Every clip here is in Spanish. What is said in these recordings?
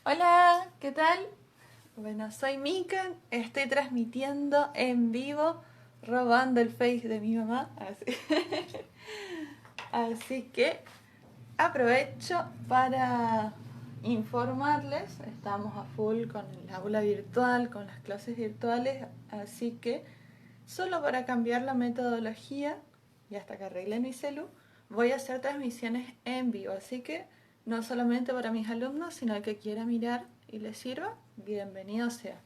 Hola, ¿qué tal? Bueno, soy Mika, estoy transmitiendo en vivo, robando el face de mi mamá, así que aprovecho para informarles, estamos a full con el aula virtual, con las clases virtuales, así que solo para cambiar la metodología y hasta que arregle mi celu, voy a hacer transmisiones en vivo, así que no solamente para mis alumnos, sino el que quiera mirar y les sirva, bienvenido sea.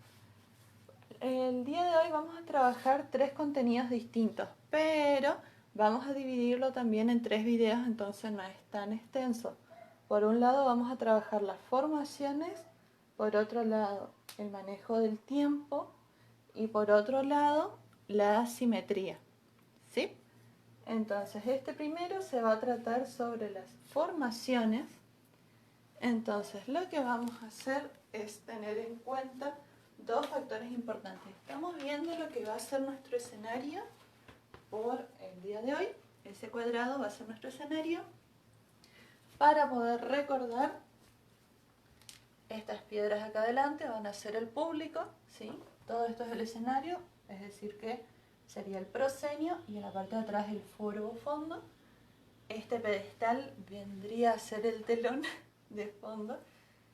El día de hoy vamos a trabajar 3 contenidos distintos, pero vamos a dividirlo también en 3 videos, entonces no es tan extenso. Por un lado vamos a trabajar las formaciones, por otro lado el manejo del tiempo y por otro lado la asimetría. ¿Sí? Entonces este primero se va a tratar sobre las formaciones. Entonces lo que vamos a hacer es tener en cuenta 2 factores importantes. Estamos viendo lo que va a ser nuestro escenario por el día de hoy. Ese cuadrado va a ser nuestro escenario. Para poder recordar, estas piedras acá adelante van a ser el público, ¿sí? Todo esto es el escenario, es decir que sería el proscenio y en la parte de atrás el foro o fondo. Este pedestal vendría a ser el telón de fondo.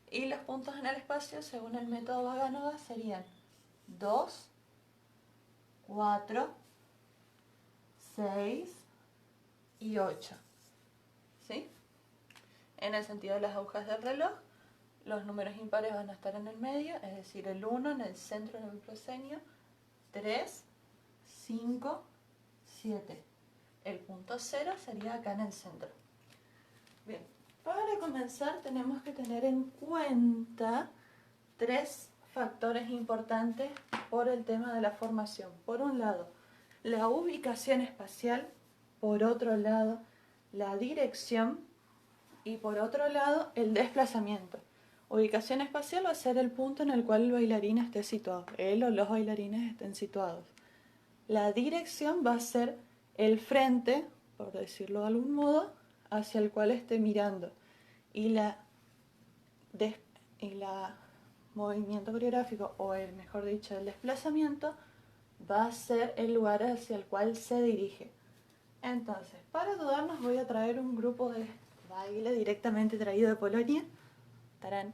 Y los puntos en el espacio, según el método Vaganova, serían 2, 4, 6 y 8. ¿Sí? En el sentido de las agujas del reloj, los números impares van a estar en el medio, es decir, el 1 en el centro del proscenio, 3, 5, 7. El punto 0 sería acá en el centro. Bien, para comenzar tenemos que tener en cuenta 3 factores importantes por el tema de la formación. Por un lado, la ubicación espacial, por otro lado, la dirección y por otro lado, el desplazamiento. Ubicación espacial va a ser el punto en el cual el bailarín esté situado, él o los bailarines estén situados. La dirección va a ser el frente, por decirlo de algún modo, hacia el cual esté mirando. Y la movimiento coreográfico, o el mejor dicho, el desplazamiento, va a ser el lugar hacia el cual se dirige. Entonces, para ayudarnos voy a traer un grupo de baile directamente traído de Polonia. Tarán.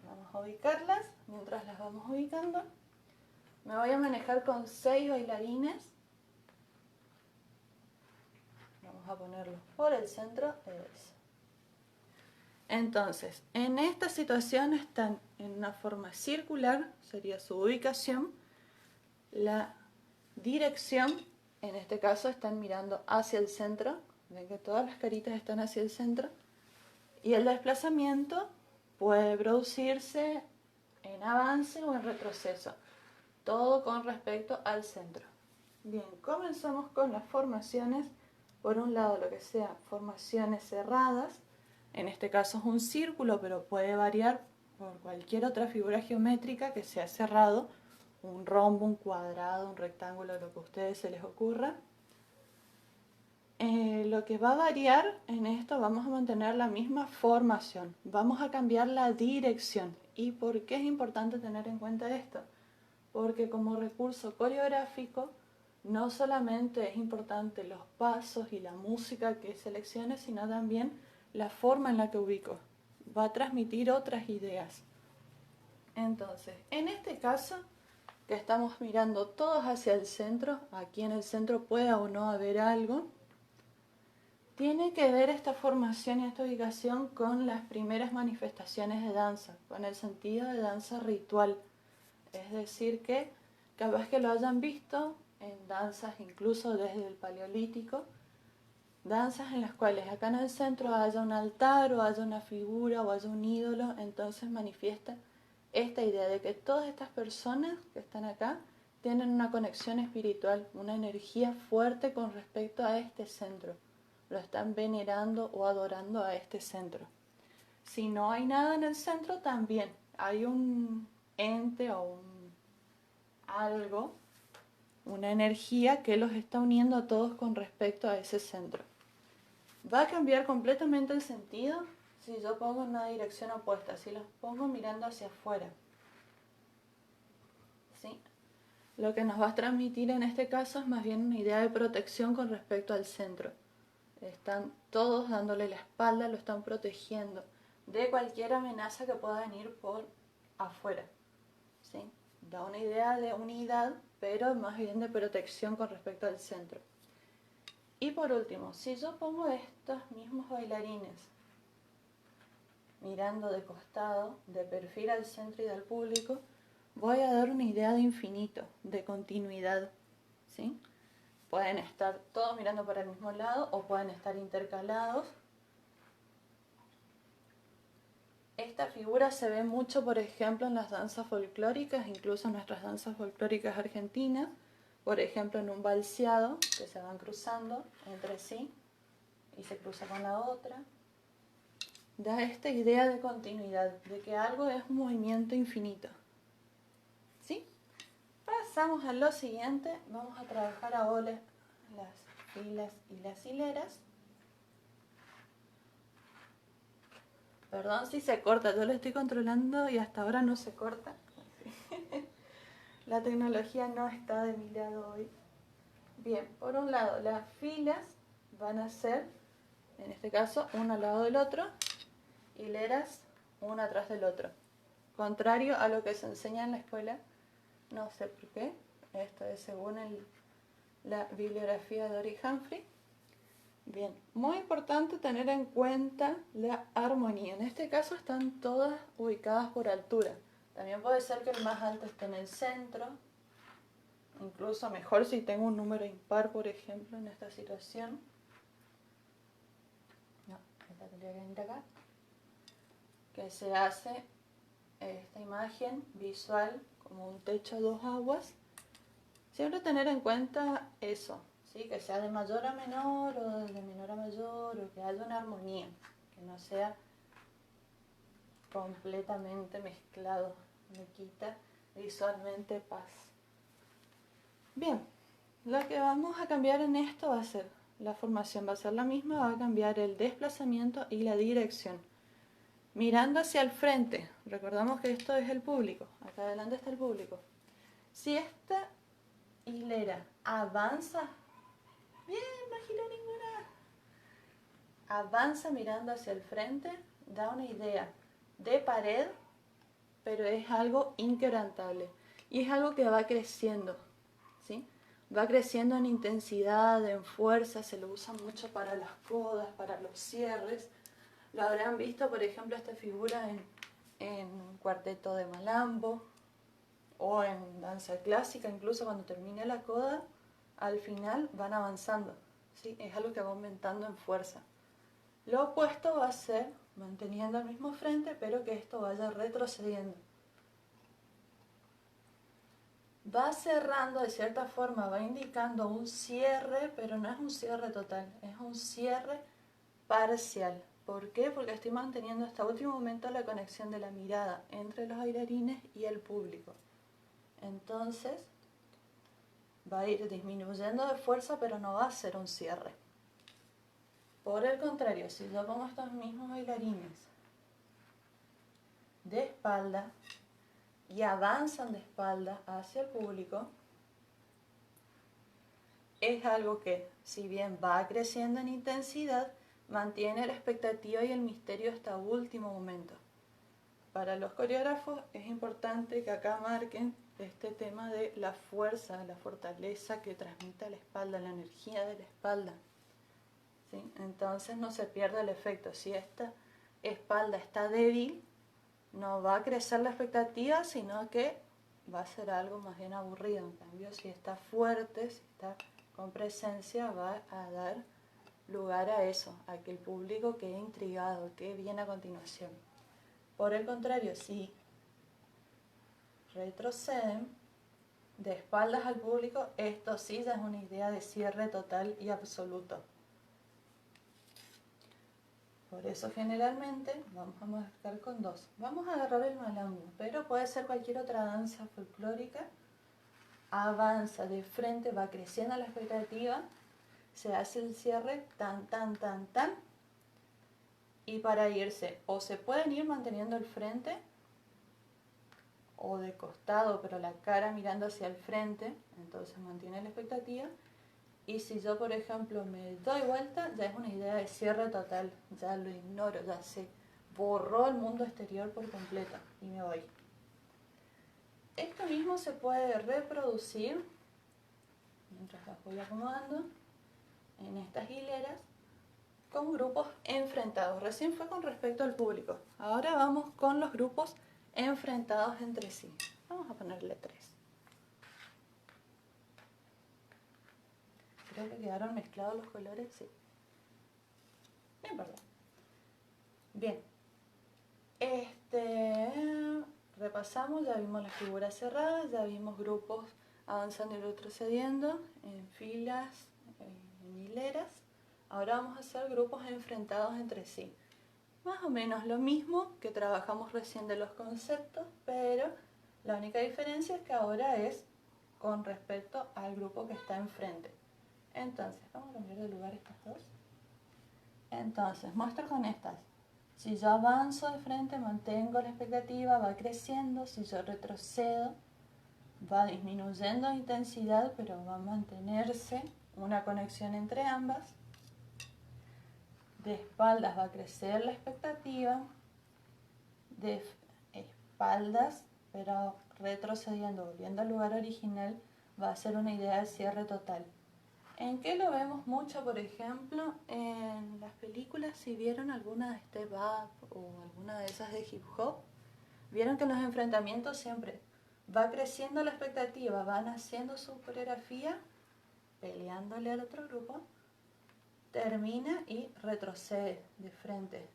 Vamos a ubicarlas. Mientras las vamos ubicando, me voy a manejar con 6 bailarines. Vamos a ponerlos por el centro. Eso. Entonces, en esta situación están en una forma circular, sería su ubicación. La dirección, en este caso, están mirando hacia el centro. Ven que todas las caritas están hacia el centro. Y el desplazamiento puede producirse en avance o en retroceso. Todo con respecto al centro. Bien, comenzamos con las formaciones. Por un lado, lo que sea formaciones cerradas. En este caso es un círculo, pero puede variar por cualquier otra figura geométrica que sea cerrado. Un rombo, un cuadrado, un rectángulo, lo que a ustedes se les ocurra. Lo que va a variar en esto, vamos a mantener la misma formación. Vamos a cambiar la dirección. ¿Y por qué es importante tener en cuenta esto? Porque como recurso coreográfico, no solamente es importante los pasos y la música que seleccione, sino también la forma en la que ubico. Va a transmitir otras ideas. Entonces, en este caso, que estamos mirando todos hacia el centro, aquí en el centro pueda o no haber algo, tiene que ver esta formación y esta ubicación con las primeras manifestaciones de danza, con el sentido de danza ritual. Es decir que capaz que lo hayan visto en danzas incluso desde el Paleolítico, danzas en las cuales acá en el centro haya un altar o haya una figura o haya un ídolo, entonces manifiesta esta idea de que todas estas personas que están acá tienen una conexión espiritual, una energía fuerte con respecto a este centro. Lo están venerando o adorando a este centro. Si no hay nada en el centro, también hay un ente o algo, una energía que los está uniendo a todos con respecto a ese centro. Va a cambiar completamente el sentido si yo pongo en una dirección opuesta, si los pongo mirando hacia afuera, ¿sí? Lo que nos va a transmitir en este caso es más bien una idea de protección con respecto al centro. Están todos dándole la espalda, lo están protegiendo de cualquier amenaza que pueda venir por afuera, ¿sí? Da una idea de unidad, pero más bien de protección con respecto al centro. Y por último, si yo pongo estos mismos bailarines mirando de costado, de perfil al centro y al público, voy a dar una idea de infinito, de continuidad, ¿sí? Pueden estar todos mirando para el mismo lado o pueden estar intercalados. Esta figura se ve mucho, por ejemplo, en las danzas folclóricas, incluso en nuestras danzas folclóricas argentinas, por ejemplo, en un balseado, que se van cruzando entre sí y se cruza con la otra. Da esta idea de continuidad, de que algo es un movimiento infinito. ¿Sí? Pasamos a lo siguiente, vamos a trabajar ahora las filas y las hileras. Perdón si se corta, yo lo estoy controlando y hasta ahora no se corta. La tecnología no está de mi lado hoy. Bien, por un lado, las filas van a ser, en este caso, uno al lado del otro, hileras, uno atrás del otro. Contrario a lo que se enseña en la escuela, no sé por qué, esto es según la bibliografía de Dory Humphrey. Bien, muy importante tener en cuenta la armonía. En este caso están todas ubicadas por altura. También puede ser que el más alto esté en el centro, incluso mejor si tengo un número impar, por ejemplo, en esta situación. No, esta tendría que venir acá. Que se hace esta imagen visual como un techo a dos aguas. Siempre tener en cuenta eso, ¿sí? Que sea de mayor a menor o de menor a mayor, o que haya una armonía, que no sea completamente mezclado, me quita visualmente paz. Bien, lo que vamos a cambiar en esto va a ser, la formación va a ser la misma, va a cambiar el desplazamiento y la dirección. Mirando hacia el frente, recordamos que esto es el público, acá adelante está el público. Si esta hilera avanza, bien, no giró ninguna, avanza mirando hacia el frente, da una idea de pared, pero es algo inquebrantable y es algo que va creciendo, ¿sí? Va creciendo en intensidad, en fuerza, se lo usa mucho para las codas, para los cierres. Lo habrán visto, por ejemplo, esta figura en un cuarteto de malambo o en danza clásica, incluso cuando termina la coda, al final van avanzando, ¿sí? Es algo que va aumentando en fuerza. Lo opuesto va a ser manteniendo el mismo frente, pero que esto vaya retrocediendo. Va cerrando de cierta forma, va indicando un cierre, pero no es un cierre total, es un cierre parcial. ¿Por qué? Porque estoy manteniendo hasta último momento la conexión de la mirada entre los bailarines y el público. Entonces, va a ir disminuyendo de fuerza, pero no va a ser un cierre. Por el contrario, si yo pongo estos mismos bailarines de espalda y avanzan de espalda hacia el público, es algo que, si bien va creciendo en intensidad, mantiene la expectativa y el misterio hasta último momento. Para los coreógrafos es importante que acá marquen este tema de la fuerza, la fortaleza que transmite la espalda, la energía de la espalda, ¿sí? Entonces no se pierde el efecto. Si esta espalda está débil, no va a crecer la expectativa, sino que va a ser algo más bien aburrido. En cambio, si está fuerte, si está con presencia, va a dar lugar a eso, a que el público quede intrigado, qué viene a continuación. Por el contrario, si retroceden de espaldas al público, esto sí ya es una idea de cierre total y absoluto. Por eso generalmente vamos a marcar con dos. Vamos a agarrar el malambo, pero puede ser cualquier otra danza folclórica. Avanza de frente, va creciendo la expectativa, se hace el cierre tan, tan, tan, tan, Y para irse, o se pueden ir manteniendo el frente, o de costado, pero la cara mirando hacia el frente, entonces mantiene la expectativa. Y si yo, por ejemplo, me doy vuelta, ya es una idea de cierre total, ya lo ignoro, ya se borró el mundo exterior por completo y me voy. Esto mismo se puede reproducir, mientras las voy acomodando, en estas hileras, con grupos enfrentados. Recién fue con respecto al público, ahora vamos con los grupos enfrentados entre sí. Vamos a ponerle 3. Creo que quedaron mezclados los colores, sí. Bien, perdón. Bien. Repasamos, ya vimos las figuras cerradas, ya vimos grupos avanzando y retrocediendo en filas, en hileras. Ahora vamos a hacer grupos enfrentados entre sí. Más o menos lo mismo que trabajamos recién de los conceptos, pero la única diferencia es que ahora es con respecto al grupo que está enfrente. Entonces, vamos a cambiar de lugar estas dos. Entonces, muestro con estas. Si yo avanzo de frente, mantengo la expectativa, va creciendo. Si yo retrocedo, va disminuyendo de intensidad, pero va a mantenerse una conexión entre ambas. De espaldas va a crecer la expectativa. De espaldas, pero retrocediendo, volviendo al lugar original, va a ser una idea de cierre total. ¿En qué lo vemos mucho? Por ejemplo, en las películas, si vieron alguna de Step Up o alguna de esas de hip hop, vieron que en los enfrentamientos siempre va creciendo la expectativa, van haciendo su coreografía, peleándole al otro grupo, termina y retrocede de frente.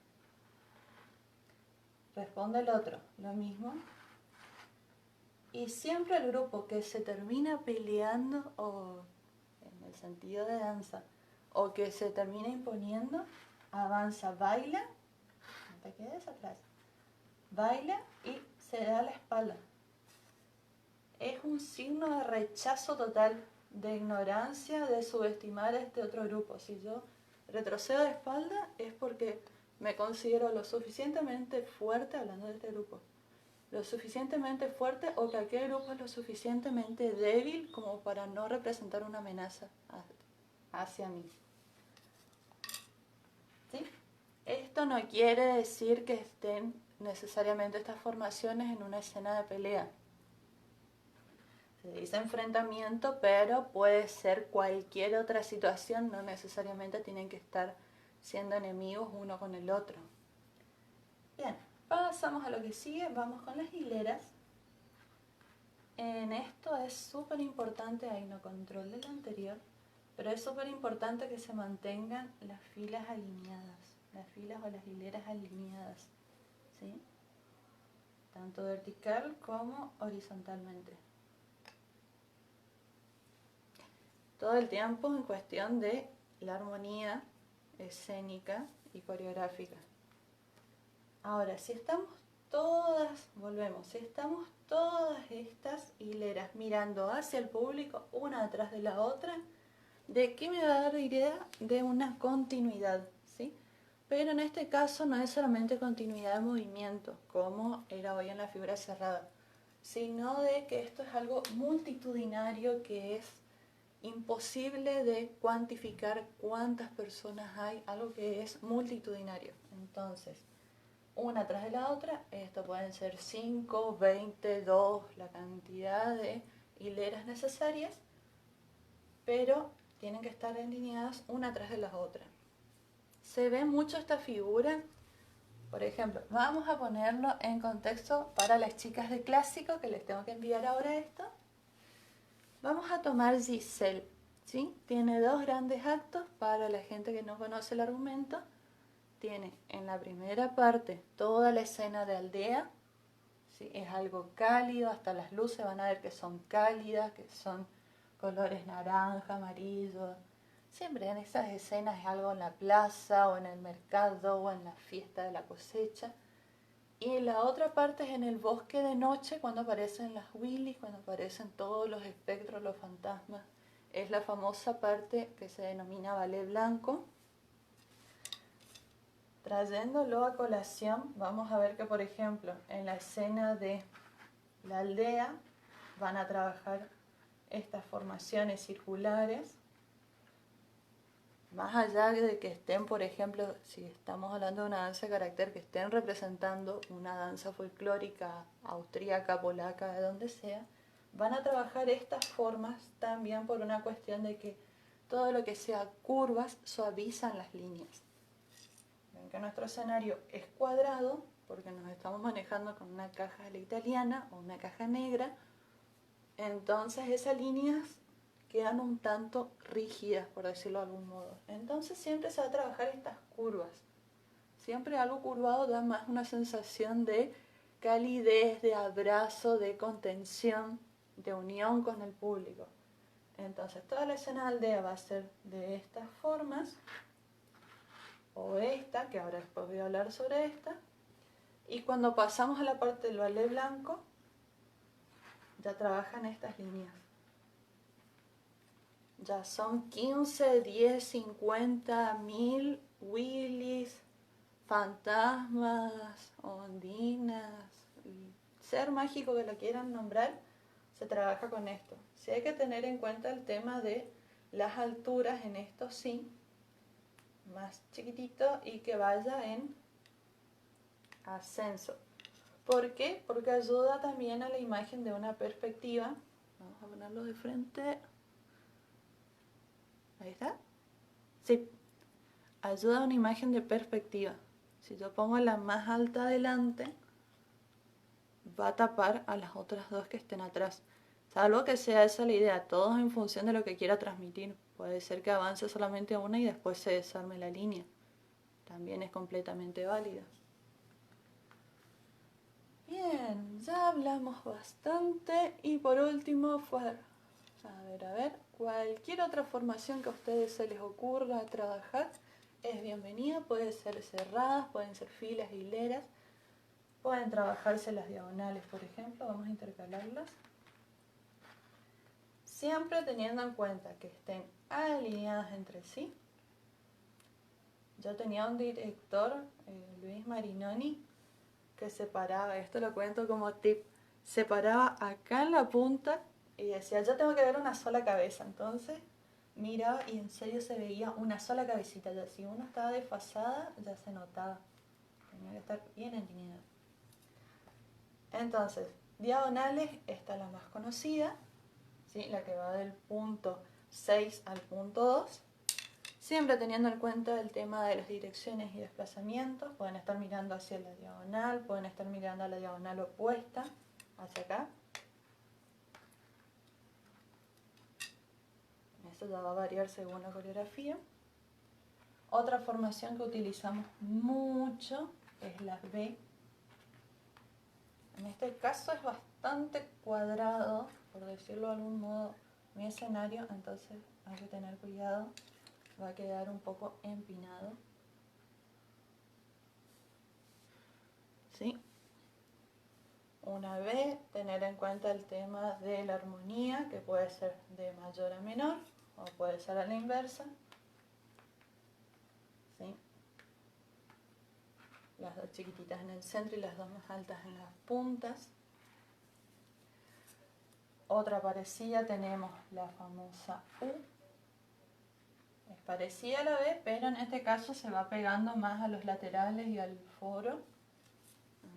Responde el otro, lo mismo. Y siempre el grupo que se termina peleando o en el sentido de danza, o que se termina imponiendo, avanza, baila, no te quedes atrás, baila y se da la espalda. Es un signo de rechazo total, de ignorancia, de subestimar a este otro grupo. Si yo retrocedo de espalda es porque me considero lo suficientemente fuerte, hablando de este grupo, lo suficientemente fuerte, o que aquel grupo es lo suficientemente débil como para no representar una amenaza hacia mí. ¿Sí? Esto no quiere decir que estén necesariamente estas formaciones en una escena de pelea. Se dice enfrentamiento, pero puede ser cualquier otra situación, no necesariamente tienen que estar siendo enemigos uno con el otro. Bien. Pasamos a lo que sigue, vamos con las hileras. En esto es súper importante, ahí no control del anterior, pero es súper importante que se mantengan las filas alineadas, las filas o las hileras alineadas, ¿sí? Tanto vertical como horizontalmente. Todo el tiempo en cuestión de la armonía escénica y coreográfica. Ahora, si estamos si estamos todas estas hileras mirando hacia el público, una detrás de la otra, ¿de qué me va a dar idea? De una continuidad, ¿sí? Pero en este caso no es solamente continuidad de movimiento, como era hoy en la figura cerrada, sino de que esto es algo multitudinario que es imposible de cuantificar cuántas personas hay, algo que es multitudinario. Entonces, una tras de la otra, esto pueden ser 5, 20, 2, la cantidad de hileras necesarias, pero tienen que estar alineadas una tras de la otra. Se ve mucho esta figura, por ejemplo, vamos a ponerlo en contexto para las chicas de clásico, que les tengo que enviar ahora esto. Vamos a tomar Giselle, ¿sí? Tiene 2 grandes actos para la gente que no conoce el argumento. Tiene en la primera parte toda la escena de aldea, ¿sí? Es algo cálido, hasta las luces van a ver que son cálidas, que son colores naranja, amarillo. Siempre en esas escenas es algo en la plaza o en el mercado o en la fiesta de la cosecha. Y la otra parte es en el bosque de noche, cuando aparecen las Willys, cuando aparecen todos los espectros, los fantasmas. Es la famosa parte que se denomina ballet blanco. Trayéndolo a colación, vamos a ver que, por ejemplo, en la escena de la aldea van a trabajar estas formaciones circulares. Más allá de que estén, por ejemplo, si estamos hablando de una danza de carácter, que estén representando una danza folclórica, austríaca, polaca, de donde sea, van a trabajar estas formas también por una cuestión de que todo lo que sea curvas suavizan las líneas. Ven que nuestro escenario es cuadrado porque nos estamos manejando con una caja a la italiana o una caja negra, entonces esas líneas quedan un tanto rígidas, por decirlo de algún modo. Entonces siempre se va a trabajar estas curvas. Siempre algo curvado da más una sensación de calidez, de abrazo, de contención, de unión con el público. Entonces toda la escena de aldea va a ser de estas formas, o esta, que ahora después voy a hablar sobre esta. Y cuando pasamos a la parte del ballet blanco, ya trabajan estas líneas. Ya son 15, 10, 50, 1000 Willys, fantasmas, ondinas, ser mágico que lo quieran nombrar, se trabaja con esto. Sí hay que tener en cuenta el tema de las alturas en esto, sí, más chiquitito y que vaya en ascenso. ¿Por qué? Porque ayuda también a la imagen de una perspectiva. Vamos a ponerlo de frente. Ahí está. Sí, ayuda a una imagen de perspectiva. Si yo pongo la más alta adelante, va a tapar a las otras dos que estén atrás. Salvo que sea esa la idea, todos en función de lo que quiera transmitir. Puede ser que avance solamente una y después se desarme la línea. También es completamente válida. Bien, ya hablamos bastante y por último fue, a ver, cualquier otra formación que a ustedes se les ocurra trabajar es bienvenida, puede ser cerradas, pueden ser filas, hileras, pueden trabajarse las diagonales, por ejemplo, vamos a intercalarlas. Siempre teniendo en cuenta que estén alineadas entre sí. Yo tenía un director, Luis Marinoni, que separaba, esto lo cuento como tip, separaba acá en la punta y decía, yo tengo que ver una sola cabeza. Entonces miraba y en serio se veía una sola cabecita. Ya si uno estaba desfasada, ya se notaba. Tenía que estar bien alineado. Entonces, diagonales, esta es la más conocida, ¿sí? La que va del punto 6 al punto 2. Siempre teniendo en cuenta el tema de las direcciones y desplazamientos, pueden estar mirando hacia la diagonal, pueden estar mirando a la diagonal opuesta, hacia acá. Esto ya va a variar según la coreografía. Otra formación que utilizamos mucho es la B. En este caso es bastante cuadrado, por decirlo de algún modo, mi escenario, entonces hay que tener cuidado. Va a quedar un poco empinado. ¿Sí? Una B, tener en cuenta el tema de la armonía, que puede ser de mayor a menor, o puede ser a la inversa. ¿Sí? Las dos chiquititas en el centro y las dos más altas en las puntas. Otra parecida tenemos la famosa U. Es parecida a la B, pero en este caso se va pegando más a los laterales y al foro.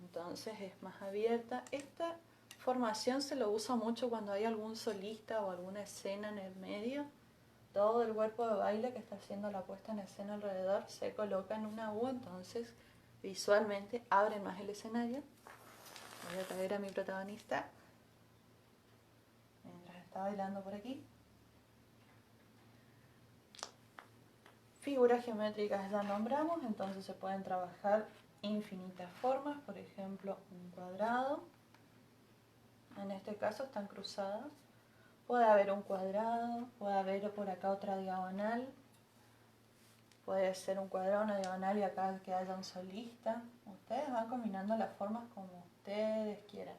Entonces es más abierta. Esta formación se lo usa mucho cuando hay algún solista o alguna escena en el medio. Todo el cuerpo de baile que está haciendo la puesta en escena alrededor se coloca en una U, entonces visualmente abre más el escenario. Voy a traer a mi protagonista mientras está bailando por aquí. Figuras geométricas ya nombramos, entonces se pueden trabajar infinitas formas, por ejemplo un cuadrado, en este caso están cruzadas, puede haber un cuadrado, puede haber por acá otra diagonal, puede ser un cuadrado, una diagonal y acá que haya un solista. Ustedes van combinando las formas como ustedes quieran,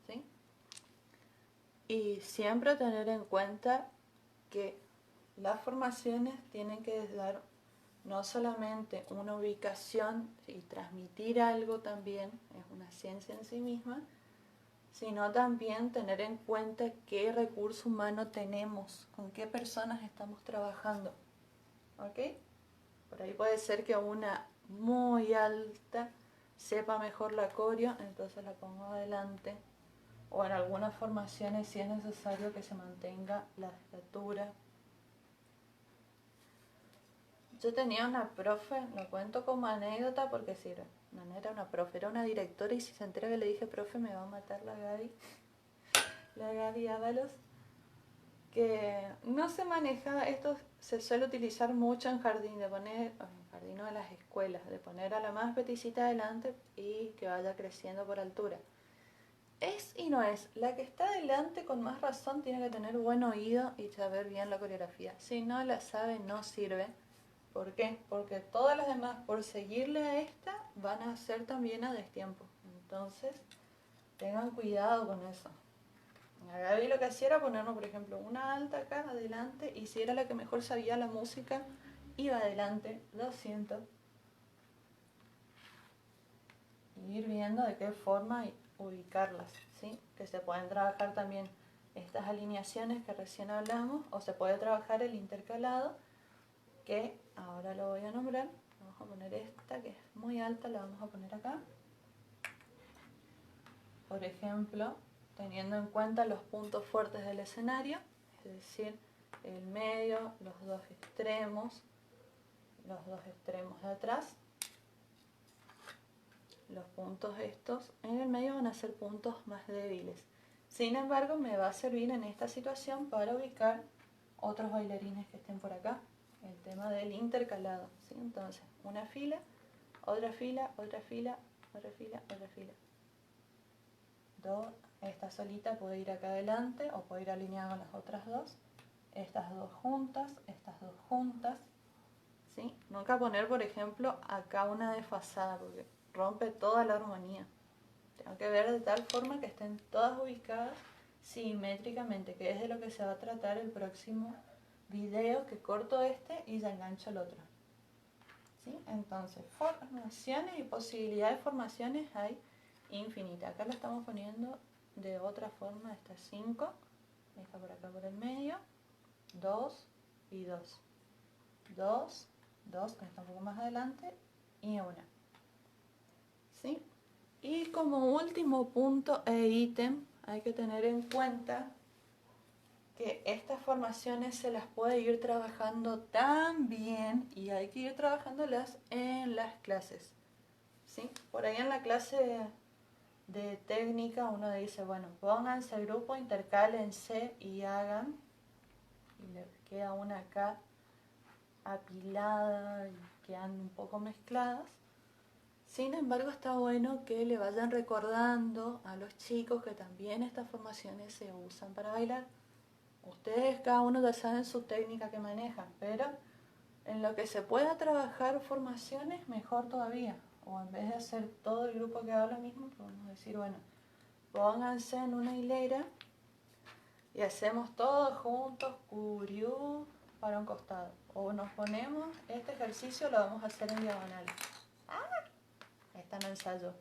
¿sí? Y siempre tener en cuenta que las formaciones tienen que dar no solamente una ubicación y transmitir algo también, es una ciencia en sí misma, sino también tener en cuenta qué recurso humano tenemos, con qué personas estamos trabajando. ¿Ok? Por ahí puede ser que una muy alta sepa mejor la coreo, entonces la pongo adelante. O en algunas formaciones si es necesario que se mantenga la estatura. Yo tenía una profe, lo cuento como anécdota porque sí, no era una profe, era una directora, y si se entera que le dije profe me va a matar la Gaby Ábalos, que no se maneja, esto se suele utilizar mucho en jardín, de poner, en jardín o en las escuelas, de poner a la más peticita adelante y que vaya creciendo por altura. Es y no es, la que está adelante con más razón tiene que tener buen oído y saber bien la coreografía, si no la sabe no sirve. ¿Por qué? Porque todas las demás, por seguirle a esta, van a hacer también a destiempo. Entonces, tengan cuidado con eso. A Gaby lo que hacía era ponernos, por ejemplo, una alta acá adelante, y si era la que mejor sabía la música, iba adelante, 200. Y ir viendo de qué forma ubicarlas, ¿sí? Que se pueden trabajar también estas alineaciones que recién hablamos, o se puede trabajar el intercalado, que ahora lo voy a nombrar. Vamos a poner esta que es muy alta, la vamos a poner acá. Por ejemplo, teniendo en cuenta los puntos fuertes del escenario, es decir, el medio, los dos extremos de atrás. Los puntos estos en el medio van a ser puntos más débiles. Sin embargo, me va a servir en esta situación para ubicar otros bailarines que estén por acá. El tema del intercalado, ¿sí? Entonces, una fila, otra fila, otra fila, otra fila, otra fila. Esta solita puede ir acá adelante o puede ir alineada con las otras dos. Estas dos juntas, ¿sí? Nunca poner, por ejemplo, acá una desfasada porque rompe toda la armonía. Tengo que ver de tal forma que estén todas ubicadas simétricamente, que es de lo que se va a tratar el próximo video, que corto este y ya engancho el otro. ¿Sí? Entonces, formaciones y posibilidades de formaciones hay infinitas. Acá lo estamos poniendo de otra forma, estas 5. Esta por acá por el medio, 2 y 2. 2, 2, está un poco más adelante, y una. ¿Sí? Y como último punto e ítem, hay que tener en cuenta que estas formaciones se las puede ir trabajando también, y hay que ir trabajándolas en las clases. ¿Sí? Por ahí en la clase de técnica uno dice, bueno, pónganse el grupo, intercálense y hagan, y le queda una acá apilada y quedan un poco mezcladas. Sin embargo, está bueno que le vayan recordando a los chicos que también estas formaciones se usan para bailar. Ustedes cada uno ya saben su técnica que manejan, pero en lo que se pueda trabajar formaciones, mejor todavía. O en vez de hacer todo el grupo que haga lo mismo, podemos decir, bueno, pónganse en una hilera y hacemos todos juntos curiú para un costado. O nos ponemos, este ejercicio lo vamos a hacer en diagonal. Esta no ensayó.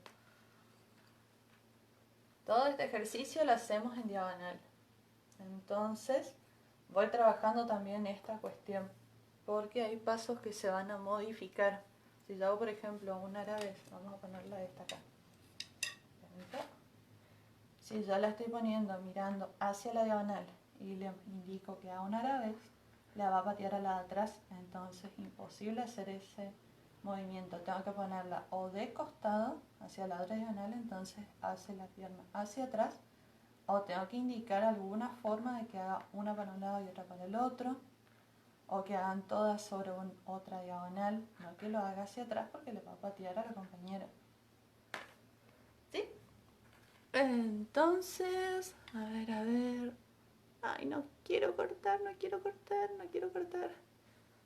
Todo este ejercicio lo hacemos en diagonal. Entonces, voy trabajando también esta cuestión, porque hay pasos que se van a modificar. Si yo hago, por ejemplo, un árabe, vamos a ponerla esta acá. Si yo la estoy poniendo mirando hacia la diagonal y le indico que haga un árabe, la va a patear a la de atrás, entonces imposible hacer ese movimiento. Tengo que ponerla o de costado hacia la otra diagonal, entonces hace la pierna hacia atrás, o tengo que indicar alguna forma de que haga una para un lado y otra para el otro, o que hagan todas sobre otra diagonal, no que lo haga hacia atrás porque le va a patear a la compañera. ¿Sí? Entonces, a ver. Ay, no quiero cortar.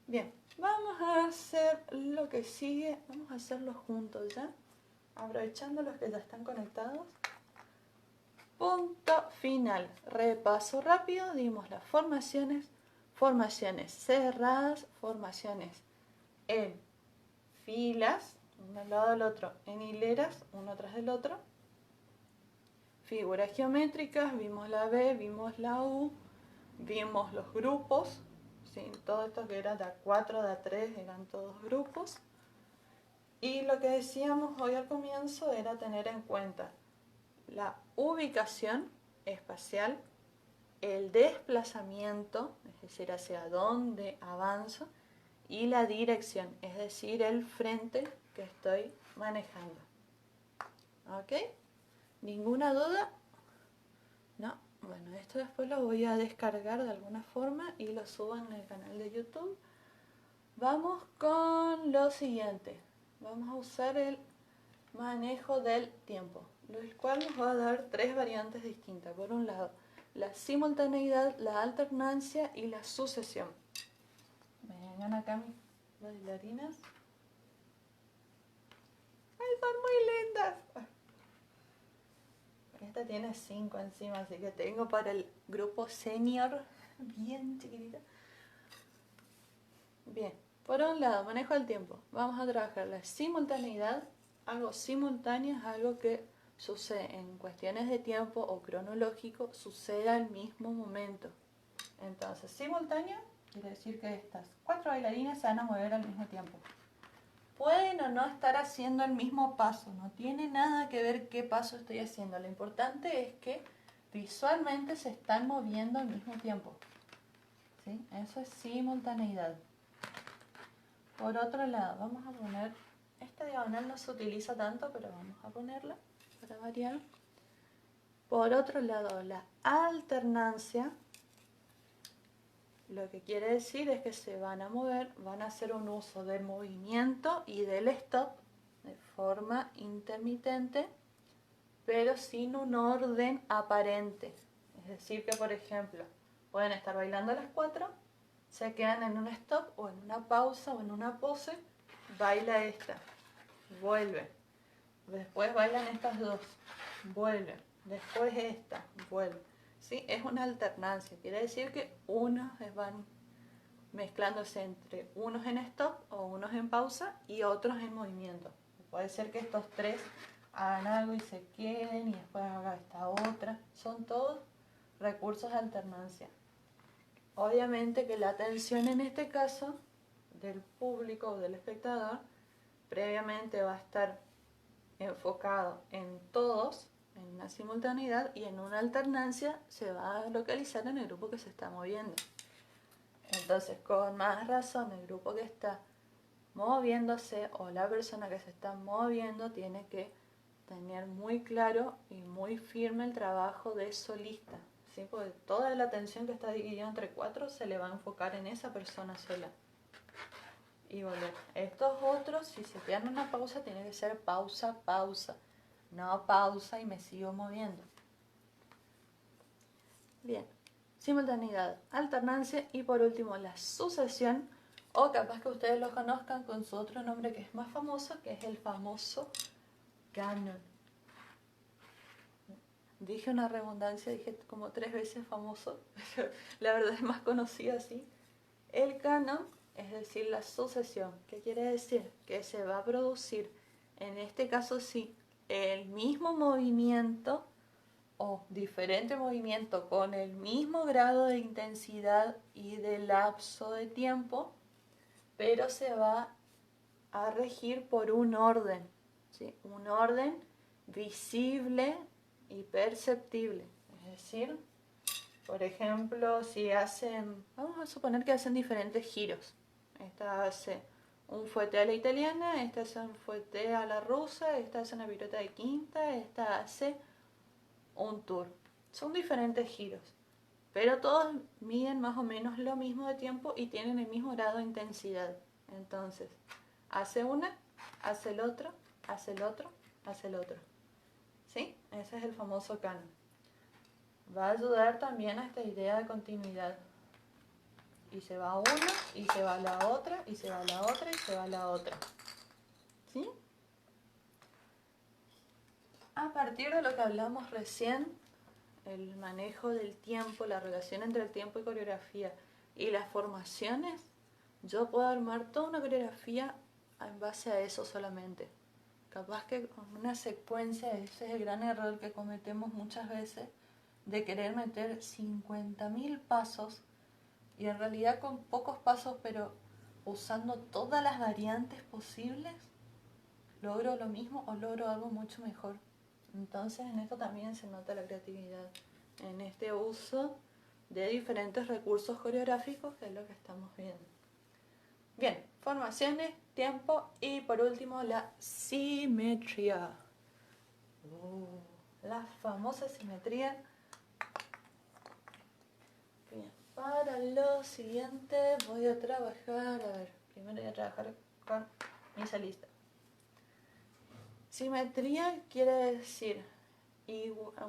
Bien, vamos a hacer lo que sigue. Vamos a hacerlo juntos ya, aprovechando los que ya están conectados. Punto final. Repaso rápido. Dimos las formaciones cerradas, formaciones en filas, uno al lado del otro, en hileras, uno tras del otro. Figuras geométricas, vimos la B, vimos la U, vimos los grupos, ¿sí? Todo esto que era de A4, de A3, eran todos grupos. Y lo que decíamos hoy al comienzo era tener en cuenta la ubicación espacial, el desplazamiento, es decir, hacia dónde avanzo, y la dirección, es decir, el frente que estoy manejando. ¿Ok? ¿Ninguna duda? No. Bueno, esto después lo voy a descargar de alguna forma y lo subo en el canal de YouTube. Vamos con lo siguiente. Vamos a usar el manejo del tiempo, lo cual nos va a dar tres variantes distintas. Por un lado, la simultaneidad, la alternancia y la sucesión. Vengan acá mis bailarinas. ¡Ay, son muy lindas! Esta tiene 5 encima, así que tengo para el grupo senior, bien chiquitita. Bien, por un lado, manejo del tiempo. Vamos a trabajar la simultaneidad. Algo simultáneo es algo que sucede en cuestiones de tiempo o cronológico, sucede al mismo momento. Entonces, simultáneo quiere decir que estas 4 bailarinas se van a mover al mismo tiempo. Pueden o no estar haciendo el mismo paso, no tiene nada que ver qué paso estoy haciendo. Lo importante es que visualmente se están moviendo al mismo tiempo. ¿Sí? Eso es simultaneidad. Por otro lado, vamos a poner, esta diagonal no se utiliza tanto, pero vamos a ponerla para variar. Por otro lado, la alternancia, lo que quiere decir es que se van a mover, van a hacer un uso del movimiento y del stop de forma intermitente, pero sin un orden aparente. Es decir que, por ejemplo, pueden estar bailando las 4, se quedan en un stop o en una pausa o en una pose, baila esta, vuelve, después bailan estas dos, vuelven, después esta, vuelve. ¿Sí? Es una alternancia, quiere decir que unos van mezclándose entre unos en stop o unos en pausa y otros en movimiento. Puede ser que estos tres hagan algo y se queden y después haga esta otra. Son todos recursos de alternancia. Obviamente que la atención en este caso del público o del espectador previamente va a estar enfocado en todos, en una simultaneidad, y en una alternancia se va a localizar en el grupo que se está moviendo. Entonces, con más razón, el grupo que está moviéndose o la persona que se está moviendo tiene que tener muy claro y muy firme el trabajo de solista, ¿sí? Porque toda la atención que está dividida entre 4 se le va a enfocar en esa persona sola. Y volver. Estos otros, si se quedan una pausa, tiene que ser pausa, pausa. No pausa y me sigo moviendo. Bien. Simultaneidad, alternancia y por último la sucesión, o capaz que ustedes lo conozcan con su otro nombre que es más famoso, que es el famoso canon. Dije una redundancia, dije como 3 veces famoso, pero la verdad es más conocido así. El canon, es decir, la sucesión. ¿Qué quiere decir? Que se va a producir, en este caso sí, el mismo movimiento o diferente movimiento con el mismo grado de intensidad y de lapso de tiempo, pero se va a regir por un orden, ¿sí? Un orden visible y perceptible. Es decir, por ejemplo, si hacen, vamos a suponer que hacen diferentes giros. Esta hace un fuete a la italiana, esta hace un fuete a la rusa, esta hace una pirueta de quinta, esta hace un tour. Son diferentes giros, pero todos miden más o menos lo mismo de tiempo y tienen el mismo grado de intensidad. Entonces, hace una, hace el otro, hace el otro, hace el otro. ¿Sí? Ese es el famoso canon. Va a ayudar también a esta idea de continuidad. Y se va una, y se va la otra, y se va la otra, y se va la otra. ¿Sí? A partir de lo que hablamos recién, el manejo del tiempo, la relación entre el tiempo y coreografía y las formaciones, yo puedo armar toda una coreografía en base a eso solamente. Capaz que con una secuencia, ese es el gran error que cometemos muchas veces, de querer meter 50.000 pasos y en realidad con pocos pasos, pero usando todas las variantes posibles, logro lo mismo o logro algo mucho mejor. Entonces en esto también se nota la creatividad, en este uso de diferentes recursos coreográficos, que es lo que estamos viendo. Bien, formaciones, tiempo y por último la simetría. La famosa simetría. Bien, para lo siguiente voy a trabajar, primero voy a trabajar con mi solista. Simetría quiere decir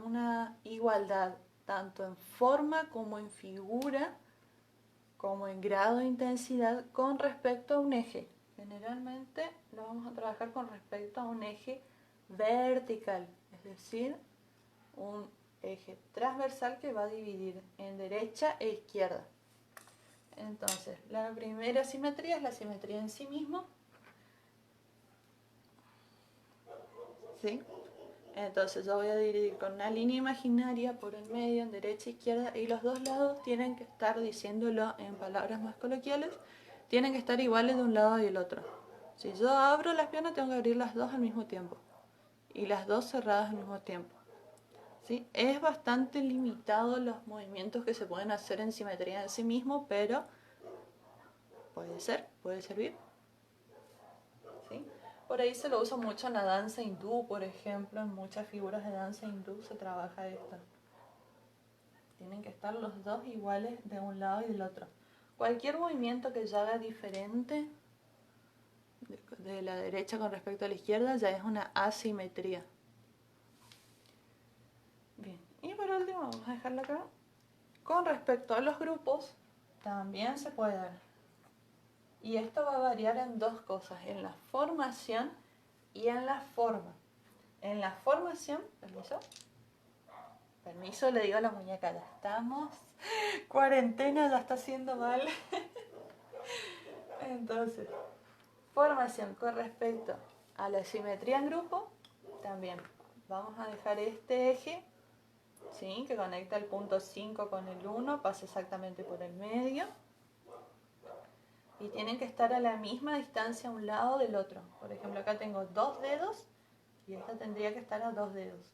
una igualdad tanto en forma como en figura, como en grado de intensidad con respecto a un eje. Generalmente lo vamos a trabajar con respecto a un eje vertical, es decir, un eje transversal que va a dividir en derecha e izquierda. Entonces, la primera simetría es la simetría en sí mismo. ¿Sí? Entonces yo voy a dividir con una línea imaginaria por el medio, en derecha e izquierda, y los dos lados tienen que estar, diciéndolo en palabras más coloquiales, tienen que estar iguales de un lado y del otro. Si yo abro las piernas, tengo que abrir las dos al mismo tiempo, y las dos cerradas al mismo tiempo. ¿Sí? Es bastante limitado los movimientos que se pueden hacer en simetría en sí mismo, pero puede servir. ¿Sí? Por ahí se lo usa mucho en la danza hindú, por ejemplo, en muchas figuras de danza hindú se trabaja esto. Tienen que estar los dos iguales de un lado y del otro. Cualquier movimiento que yo haga diferente de la derecha con respecto a la izquierda ya es una asimetría. Bien, y por último vamos a dejarlo acá. Con respecto a los grupos, también se puede dar. Y esto va a variar en dos cosas, en la formación y en la forma. En la formación, permiso, le digo a la muñeca, ya estamos, cuarentena ya está haciendo mal. Entonces, formación con respecto a la simetría en grupo, también vamos a dejar este eje, ¿sí? Que conecta el punto 5 con el 1, pasa exactamente por el medio. Y tienen que estar a la misma distancia un lado del otro. Por ejemplo, acá tengo 2 dedos y esta tendría que estar a 2 dedos.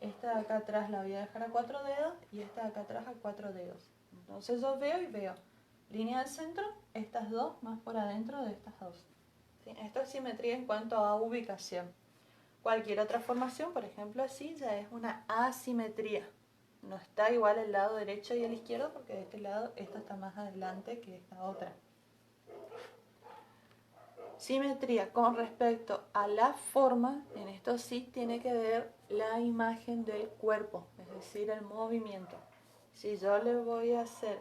Esta de acá atrás la voy a dejar a 4 dedos y esta de acá atrás a 4 dedos. Entonces yo veo y veo línea del centro, estas dos más por adentro de estas dos. ¿Sí? Esto es simetría en cuanto a ubicación. Cualquier otra formación, por ejemplo así, ya es una asimetría. No está igual el lado derecho y el izquierdo porque de este lado esta está más adelante que esta otra. Simetría con respecto a la forma, en esto sí tiene que ver la imagen del cuerpo, es decir, el movimiento. Si yo le voy a hacer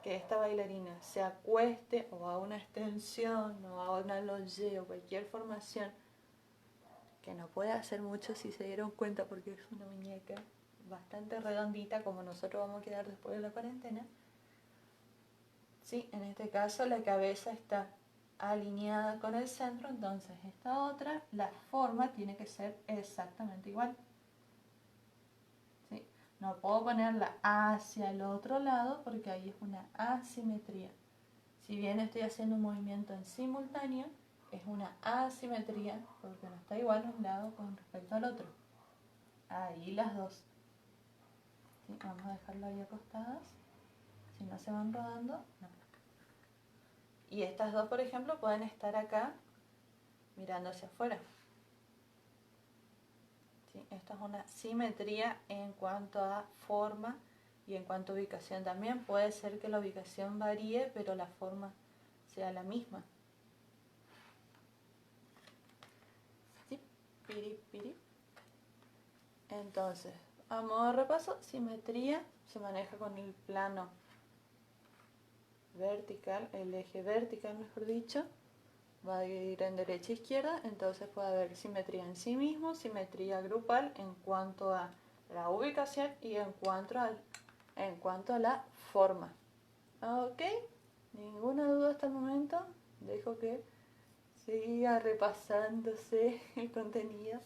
que esta bailarina se acueste o haga una extensión o haga una longée o cualquier formación, que no puede hacer mucho si se dieron cuenta porque es una muñeca bastante redondita como nosotros vamos a quedar después de la cuarentena. Sí, en este caso la cabeza está alineada con el centro, entonces esta otra, la forma tiene que ser exactamente igual. ¿Sí? No puedo ponerla hacia el otro lado porque ahí es una asimetría. Si bien estoy haciendo un movimiento en simultáneo, es una asimetría porque no está igual un lado con respecto al otro. Ahí las dos. ¿Sí? Vamos a dejarlo ahí acostadas. Si no se van rodando, no. Y estas dos, por ejemplo, pueden estar acá mirando hacia afuera. ¿Sí? Esto es una simetría en cuanto a forma y en cuanto a ubicación. También puede ser que la ubicación varíe, pero la forma sea la misma. ¿Sí? Piri, piri. Entonces, a modo de repaso, simetría se maneja con el plano vertical, el eje vertical mejor dicho, va a dividir en derecha e izquierda, entonces puede haber simetría en sí mismo, simetría grupal en cuanto a la ubicación y en cuanto a la forma. ¿Ok? Ninguna duda hasta el momento. Dejo que siga repasándose el contenido.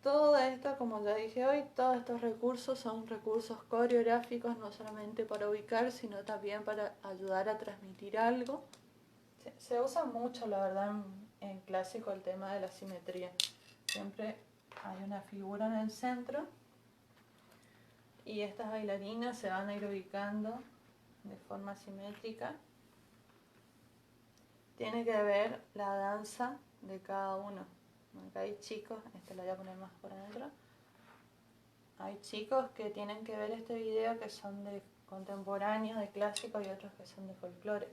Todo esto, como ya dije hoy, todos estos recursos son recursos coreográficos, no solamente para ubicar, sino también para ayudar a transmitir algo. Se usa mucho, la verdad, en clásico el tema de la simetría. Siempre hay una figura en el centro y estas bailarinas se van a ir ubicando de forma simétrica. Tiene que ver la danza de cada uno. Acá hay chicos, este lo voy a poner más por adentro. Hay chicos que tienen que ver este video que son de contemporáneo, de clásico, y otros que son de folclore.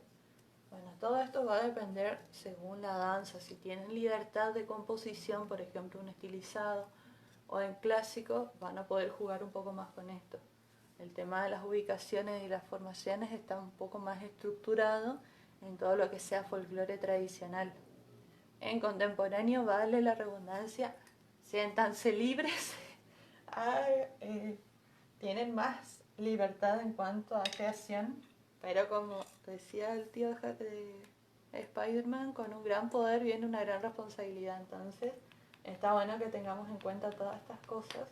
Bueno, todo esto va a depender según la danza. Si tienen libertad de composición, por ejemplo un estilizado o en clásico, van a poder jugar un poco más con esto. El tema de las ubicaciones y las formaciones está un poco más estructurado en todo lo que sea folclore tradicional. En contemporáneo, vale la redundancia, siéntanse libres, tienen más libertad en cuanto a creación, pero como decía el tío de Spider-Man, con un gran poder viene una gran responsabilidad. Entonces está bueno que tengamos en cuenta todas estas cosas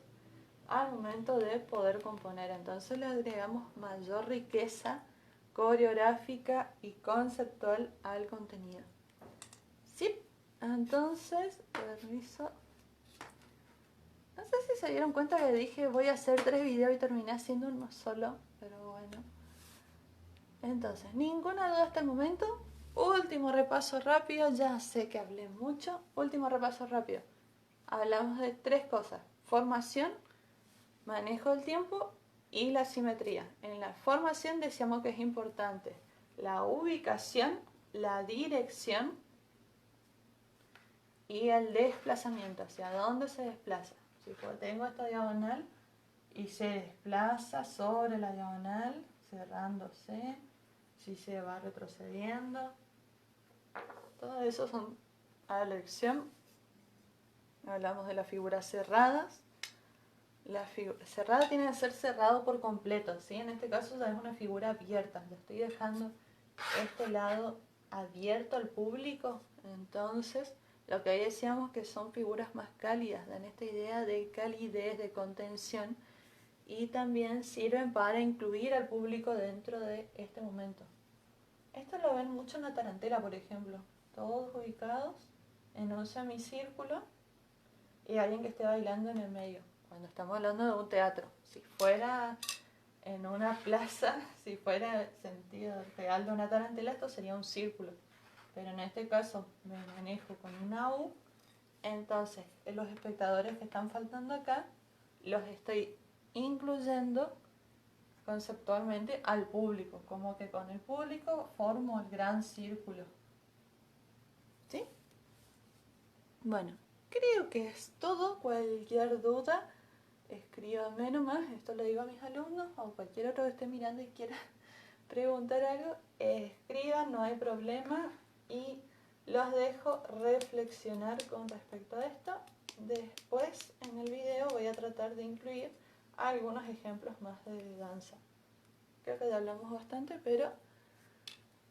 al momento de poder componer. Entonces le agregamos mayor riqueza coreográfica y conceptual al contenido. Sí, entonces, permiso. No sé si se dieron cuenta que dije voy a hacer 3 videos y terminé haciendo uno solo, pero bueno. Entonces, ninguna duda hasta el momento. Último repaso rápido, ya sé que hablé mucho. Último repaso rápido. Hablamos de 3 cosas: formación, manejo del tiempo y la simetría. En la formación decíamos que es importante la ubicación, la dirección y el desplazamiento, hacia dónde se desplaza. Si tengo esta diagonal y se desplaza sobre la diagonal, cerrándose, si se va retrocediendo, todo eso son a la elección. Hablamos de las figuras cerradas. La cerrada tiene que ser cerrado por completo, ¿sí? En este caso ya es una figura abierta, le estoy dejando este lado abierto al público. Entonces, lo que ahí decíamos que son figuras más cálidas, dan esta idea de calidez, de contención, y también sirven para incluir al público dentro de este momento. Esto lo ven mucho en la tarantela, por ejemplo, todos ubicados en un semicírculo y alguien que esté bailando en el medio. Cuando estamos hablando de un teatro, si fuera en una plaza, si fuera sentido real de una tarantela, esto sería un círculo. Pero en este caso me manejo con una U, entonces los espectadores que están faltando acá los estoy incluyendo conceptualmente al público, como que con el público formo el gran círculo. ¿Sí? Bueno, creo que es todo. Cualquier duda, escríbanme nomás. Esto lo digo a mis alumnos o cualquier otro que esté mirando y quiera preguntar algo. Escriban, no hay problema. Y los dejo reflexionar con respecto a esto. Después en el video voy a tratar de incluir algunos ejemplos más de danza. Creo que ya hablamos bastante, pero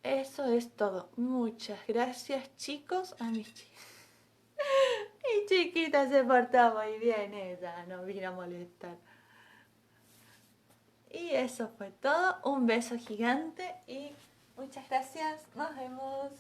eso es todo. Muchas gracias, chicos. A mis chicos. Mi chiquita se portó muy bien, ella no vino a molestar. Y eso fue todo. Un beso gigante y muchas gracias. Nos vemos.